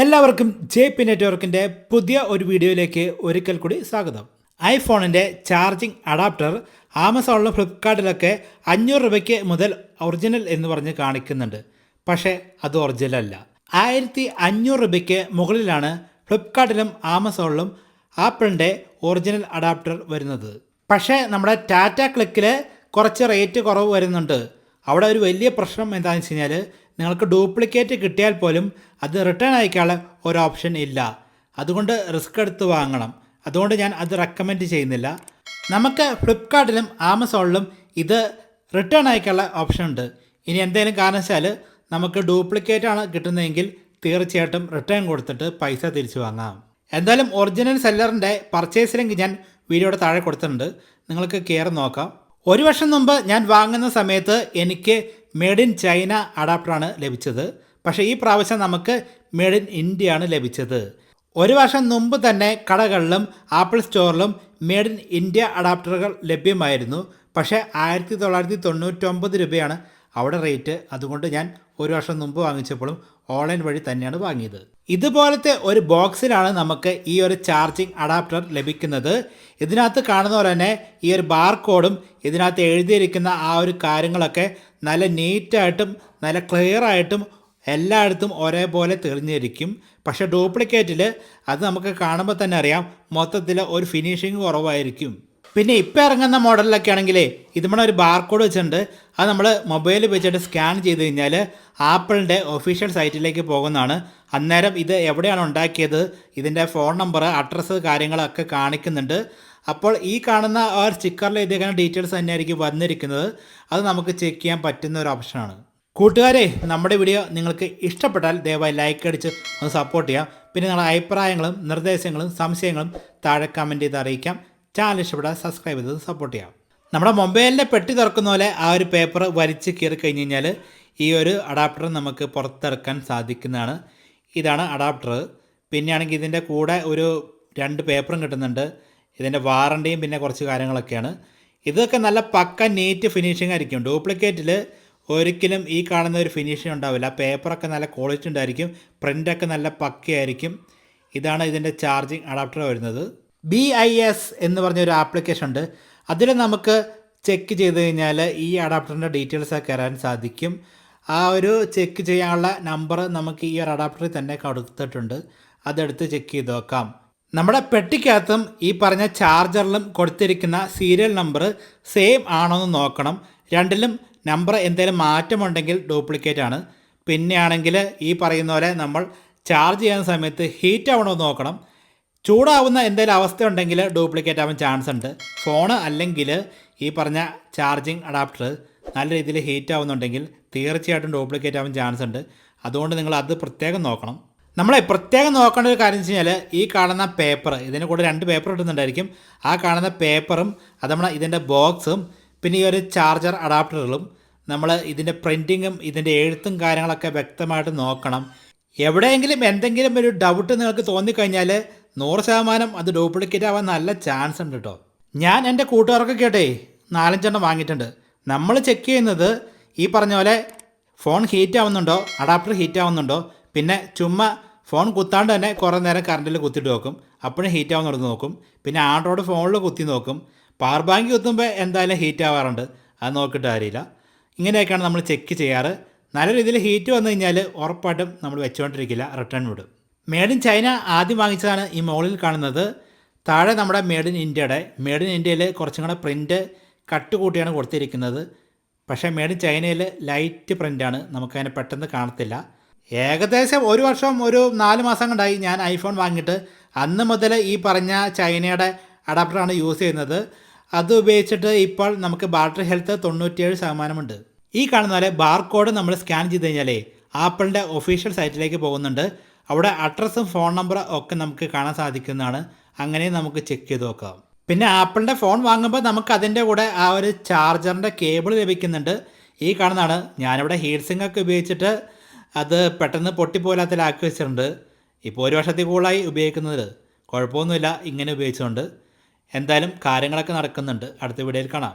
എല്ലാവർക്കും JP നെറ്റ്വർക്കിൻ്റെ പുതിയ ഒരു വീഡിയോയിലേക്ക് ഒരിക്കൽ കൂടി സ്വാഗതം. ഐഫോണിൻ്റെ ചാർജിങ് അഡാപ്റ്റർ ആമസോണിലും ഫ്ലിപ്കാർട്ടിലൊക്കെ 500 രൂപയ്ക്ക് മുതൽ ഒറിജിനൽ എന്ന് പറഞ്ഞ് കാണിക്കുന്നുണ്ട്. പക്ഷേ അത് ഒറിജിനൽ അല്ല. 1500 രൂപയ്ക്ക് മുകളിലാണ് ഫ്ലിപ്കാർട്ടിലും ആമസോണിലും ആപ്പിളിൻ്റെ ഒറിജിനൽ അഡാപ്റ്റർ വരുന്നത്. പക്ഷേ നമ്മുടെ ടാറ്റ ക്ലിക്കിൽ കുറച്ച് റേറ്റ് കുറവ് വരുന്നുണ്ട്. അവിടെ ഒരു വലിയ പ്രശ്നം എന്താണെന്ന് വെച്ച് കഴിഞ്ഞാൽ നിങ്ങൾക്ക് ഡ്യൂപ്ലിക്കേറ്റ് കിട്ടിയാൽ പോലും അത് റിട്ടേൺ അയക്കാനുള്ള ഒരു ഓപ്ഷൻ ഇല്ല. അതുകൊണ്ട് റിസ്ക് എടുത്ത് വാങ്ങണം. അതുകൊണ്ട് ഞാൻ അത് റെക്കമെൻഡ് ചെയ്യുന്നില്ല. നമുക്ക് ഫ്ലിപ്കാർട്ടിലും ആമസോണിലും ഇത് റിട്ടേൺ അയക്കാനുള്ള ഓപ്ഷൻ ഉണ്ട്. ഇനി എന്തെങ്കിലും കാരണവശാൽ നമുക്ക് ഡ്യൂപ്ലിക്കേറ്റ് ആണ് കിട്ടുന്നതെങ്കിൽ തീർച്ചയായിട്ടും റിട്ടേൺ കൊടുത്തിട്ട് പൈസ തിരിച്ചു വാങ്ങാം. എന്തായാലും ഒറിജിനൽ സെല്ലറിൻ്റെ പർച്ചേസ് ലിങ്ക് ഞാൻ വീഡിയോയുടെ താഴെ കൊടുത്തിട്ടുണ്ട്. നിങ്ങൾക്ക് കയറി നോക്കാം. ഒരു വർഷം മുമ്പ് ഞാൻ വാങ്ങുന്ന സമയത്ത് എനിക്ക് മെയ്ഡ് ഇൻ ചൈന അഡാപ്റ്ററാണ് ലഭിച്ചത്. പക്ഷേ ഈ പ്രാവശ്യം നമുക്ക് മെയ്ഡ് ഇൻ ഇന്ത്യ ആണ് ലഭിച്ചത്. ഒരു വർഷം മുമ്പ് തന്നെ കടകളിലും ആപ്പിൾ സ്റ്റോറിലും മെയ്ഡ് ഇൻ ഇന്ത്യ അഡാപ്റ്ററുകൾ ലഭ്യമായിരുന്നു. പക്ഷേ 1999 രൂപയാണ് അവിടെ റേറ്റ്. അതുകൊണ്ട് ഞാൻ ഒരു വർഷം മുമ്പ് വാങ്ങിച്ചപ്പോഴും ഓൺലൈൻ വഴി തന്നെയാണ് വാങ്ങിയത്. ഇതുപോലത്തെ ഒരു ബോക്സിലാണ് നമുക്ക് ഈ ഒരു ചാർജിങ് അഡാപ്റ്റർ ലഭിക്കുന്നത്. ഇതിനകത്ത് കാണുന്ന പോലെ തന്നെ ഈ ഒരു ബാർകോഡും ഇതിനകത്ത് എഴുതിയിരിക്കുന്ന ആ ഒരു കാര്യങ്ങളൊക്കെ നല്ല നീറ്റായിട്ടും നല്ല ക്ലിയർ ആയിട്ടും എല്ലായിടത്തും ഒരേപോലെ തെളിഞ്ഞിരിക്കും. പക്ഷേ ഡ്യൂപ്ലിക്കേറ്റിൽ അത് നമുക്ക് കാണുമ്പോൾ തന്നെ അറിയാം, മൊത്തത്തിൽ ഒരു ഫിനിഷിങ് കുറവായിരിക്കും. പിന്നെ ഇപ്പോൾ ഇറങ്ങുന്ന മോഡലിലൊക്കെ ആണെങ്കിലേ ഇതുപോലെ ഒരു ബാർകോഡ് വെച്ചിട്ടുണ്ട്. അത് നമ്മൾ മൊബൈൽ വെച്ചിട്ട് സ്കാൻ ചെയ്ത് കഴിഞ്ഞാൽ ആപ്പിളിൻ്റെ ഒഫീഷ്യൽ സൈറ്റിലേക്ക് പോകുന്നതാണ്. അന്നേരം ഇത് എവിടെയാണ് ഉണ്ടാക്കിയത്, ഇതിൻ്റെ ഫോൺ നമ്പർ, അഡ്രസ്സ്, കാര്യങ്ങളൊക്കെ കാണിക്കുന്നുണ്ട്. അപ്പോൾ ഈ കാണുന്ന ആ ഒരു സ്റ്റിക്കറിൽ എഴുതിയിരിക്കുന്ന ഡീറ്റെയിൽസ് തന്നെയായിരിക്കും വന്നിരിക്കുന്നത്. അത് നമുക്ക് ചെക്ക് ചെയ്യാൻ പറ്റുന്ന ഒരു ഓപ്ഷനാണ്. കൂട്ടുകാരെ, നമ്മുടെ വീഡിയോ നിങ്ങൾക്ക് ഇഷ്ടപ്പെട്ടാൽ ദയവായി ലൈക്ക് അടിച്ച് ഒന്ന് സപ്പോർട്ട് ചെയ്യാം. പിന്നെ നിങ്ങളുടെ അഭിപ്രായങ്ങളും നിർദ്ദേശങ്ങളും സംശയങ്ങളും താഴെ കമൻറ്റ് ചെയ്ത് അറിയിക്കാം. ചാനൽ ഇഷ്ടപ്പെട്ടാൽ സബ്സ്ക്രൈബ് ചെയ്ത് സപ്പോർട്ട് ചെയ്യാം. നമ്മുടെ മൊബൈലിൻ്റെ പെട്ടി തുറക്കുന്ന പോലെ ആ ഒരു പേപ്പർ വലിച്ച് കീറി കഴിഞ്ഞ് കഴിഞ്ഞാൽ ഈ ഒരു അഡാപ്റ്റർ നമുക്ക് പുറത്തിറക്കാൻ സാധിക്കുന്നതാണ്. ഇതാണ് അഡാപ്റ്റർ. പിന്നെയാണെങ്കിൽ ഇതിൻ്റെ കൂടെ ഒരു 2 പേപ്പറും കിട്ടുന്നുണ്ട്. ഇതിൻ്റെ വാറണ്ടിയും പിന്നെ കുറച്ച് കാര്യങ്ങളൊക്കെയാണ്. ഇതൊക്കെ നല്ല പക്ക നീറ്റ് ഫിനിഷിംഗ് ആയിരിക്കും. ഡ്യൂപ്ലിക്കേറ്റിൽ ഒരിക്കലും ഈ കാണുന്ന ഒരു ഫിനിഷിംഗ് ഉണ്ടാവില്ല. പേപ്പറൊക്കെ നല്ല ക്വാളിറ്റി ഉണ്ടായിരിക്കും. പ്രിൻ്റൊക്കെ നല്ല പക്കയായിരിക്കും. ഇതാണ് ഇതിൻ്റെ ചാർജിങ് അഡാപ്റ്റർ വരുന്നത്. BIS എന്ന് പറഞ്ഞൊരു ആപ്ലിക്കേഷൻ ഉണ്ട്. അതിൽ നമുക്ക് ചെക്ക് ചെയ്ത് കഴിഞ്ഞാൽ ഈ അഡാപ്റ്ററിൻ്റെ ഡീറ്റെയിൽസൊക്കെ അറിയാൻ സാധിക്കും. ആ ഒരു ചെക്ക് ചെയ്യാനുള്ള നമ്പർ നമുക്ക് ഈ ഒരു അഡാപ്റ്ററിൽ തന്നെ കൊടുത്തിട്ടുണ്ട്. അതെടുത്ത് ചെക്ക് ചെയ്ത് നോക്കാം. നമ്മുടെ പെട്ടിക്കകത്തും ഈ പറഞ്ഞ ചാർജറിലും കൊടുത്തിരിക്കുന്ന സീരിയൽ നമ്പർ സെയിം ആണോ എന്ന് നോക്കണം. രണ്ടിലും നമ്പർ എന്തെങ്കിലും മാറ്റമുണ്ടെങ്കിൽ ഡ്യൂപ്ലിക്കേറ്റ് ആണ്. പിന്നെയാണെങ്കിൽ ഈ പറയുന്ന പോലെ നമ്മൾ ചാർജ് ചെയ്യുന്ന സമയത്ത് ഹീറ്റ് ആവണോ എന്ന് നോക്കണം. ചൂടാവുന്ന എന്തെങ്കിലും അവസ്ഥ ഉണ്ടെങ്കിൽ ഡ്യൂപ്ലിക്കേറ്റ് ആവാൻ ചാൻസ് ഉണ്ട്. ഫോണ് അല്ലെങ്കിൽ ഈ പറഞ്ഞ ചാർജിങ് അഡാപ്റ്റർ നല്ല രീതിയിൽ ഹീറ്റ് ആവുന്നുണ്ടെങ്കിൽ തീർച്ചയായിട്ടും ഡ്യൂപ്ലിക്കേറ്റ് ആവാൻ ചാൻസ് ഉണ്ട്. അതുകൊണ്ട് നിങ്ങൾ അത് പ്രത്യേകം നോക്കണം. നമ്മളെ പ്രത്യേകം നോക്കേണ്ട ഒരു കാര്യം വെച്ച് കഴിഞ്ഞാൽ ഈ കാണുന്ന പേപ്പർ, ഇതിന് കൂടെ 2 പേപ്പർ ഇടുന്നുണ്ടായിരിക്കും. ആ കാണുന്ന പേപ്പറും അത് നമ്മൾ ഇതിൻ്റെ ബോക്സും പിന്നെ ഈ ഒരു ചാർജർ അഡാപ്റ്ററുകളും നമ്മൾ ഇതിൻ്റെ പ്രിൻറ്റിങ്ങും ഇതിൻ്റെ എഴുത്തും കാര്യങ്ങളൊക്കെ വ്യക്തമായിട്ട് നോക്കണം. എവിടെയെങ്കിലും എന്തെങ്കിലും ഒരു ഡൗട്ട് നിങ്ങൾക്ക് തോന്നിക്കഴിഞ്ഞാൽ 100% അത് ഡ്യൂപ്ലിക്കേറ്റ് ആവാൻ നല്ല ചാൻസ് ഉണ്ട് കേട്ടോ. ഞാൻ എൻ്റെ കൂട്ടുകാർക്ക് കേട്ടേ 4-5 വാങ്ങിയിട്ടുണ്ട്. നമ്മൾ ചെക്ക് ചെയ്യുന്നത് ഈ പറഞ്ഞ പോലെ ഫോൺ ഹീറ്റ് ആവുന്നുണ്ടോ, അഡാപ്റ്റർ ഹീറ്റ് ആവുന്നുണ്ടോ, പിന്നെ ചുമ്മാ ഫോൺ കുത്താണ്ട് തന്നെ കുറേ നേരം കറണ്ടിൽ കുത്തിയിട്ട് നോക്കും. അപ്പോഴും ഹീറ്റ് ആവുന്നുണ്ട് നോക്കും. പിന്നെ ആൻഡ്രോയിഡ് ഫോണിൽ കുത്തി നോക്കും. പവർ ബാങ്ക് കുത്തുമ്പോൾ എന്തായാലും ഹീറ്റ് ആവാറുണ്ട്. അത് നോക്കിയിട്ട് കാര്യമില്ല. ഇങ്ങനെയൊക്കെയാണ് നമ്മൾ ചെക്ക് ചെയ്യാറ്. നല്ല രീതിയിൽ ഹീറ്റ് വന്നു കഴിഞ്ഞാൽ ഉറപ്പായിട്ടും നമ്മൾ വെച്ചുകൊണ്ടിരിക്കില്ല, റിട്ടേൺ വിടും. മെയ്ഡ് ഇൻ ചൈന ആദ്യം വാങ്ങിച്ചതാണ് ഈ മുകളിൽ കാണുന്നത്. താഴെ നമ്മുടെ മെയ്ഡ് ഇൻ ഇന്ത്യയുടെ. മെയ്ഡ് ഇൻ ഇന്ത്യയിൽ കുറച്ചും കൂടെ പ്രിൻ്റ് കട്ട് കൂട്ടിയാണ് കൊടുത്തിരിക്കുന്നത്. പക്ഷേ മെയ്ഡ് ഇൻ ചൈനയിൽ ലൈറ്റ് പ്രിൻ്റാണ്, നമുക്കതിനെ പെട്ടെന്ന് കാണത്തില്ല. ഏകദേശം ഒരു വർഷം ഒരു 4 മാസം കൊണ്ടായി ഞാൻ ഐഫോൺ വാങ്ങിയിട്ട്. അന്ന് മുതൽ ഈ പറഞ്ഞ ചൈനയുടെ അഡാപ്റ്ററാണ് യൂസ് ചെയ്യുന്നത്. അത് ഉപയോഗിച്ചിട്ട് ഇപ്പോൾ നമുക്ക് ബാറ്ററി ഹെൽത്ത് 97% ഉണ്ട്. ഈ കാണുന്ന പോലെ ബാർകോഡ് നമ്മൾ സ്കാൻ ചെയ്ത് കഴിഞ്ഞാലേ ആപ്പിളിൻ്റെ ഒഫീഷ്യൽ സൈറ്റിലേക്ക് പോകുന്നുണ്ട്. അവിടെ അഡ്രസ്സും ഫോൺ നമ്പറും ഒക്കെ നമുക്ക് കാണാൻ സാധിക്കുന്നതാണ്. അങ്ങനെ നമുക്ക് ചെക്ക് ചെയ്ത് നോക്കാം. പിന്നെ ആപ്പിളിൻ്റെ ഫോൺ വാങ്ങുമ്പോൾ നമുക്ക് അതിൻ്റെ കൂടെ ആ ഒരു ചാർജറിൻ്റെ കേബിൾ ലഭിക്കുന്നുണ്ട്. ഈ കാണുന്നതാണ്. ഞാനിവിടെ ഹീറ്റ് സിങ്ക് ഒക്കെ ഉപയോഗിച്ചിട്ട് അത് പെട്ടെന്ന് പൊട്ടിപ്പോലാത്തിലാക്കി വെച്ചിട്ടുണ്ട്. ഇപ്പോൾ ഒരു വർഷത്തിൽ കൂടുതലായി ഉപയോഗിക്കുന്നത്. കുഴപ്പമൊന്നുമില്ല ഇങ്ങനെ ഉപയോഗിച്ചുകൊണ്ട്. എന്തായാലും കാര്യങ്ങളൊക്കെ നടക്കുന്നുണ്ട്. അടുത്ത വീഡിയോയിൽ കാണാം.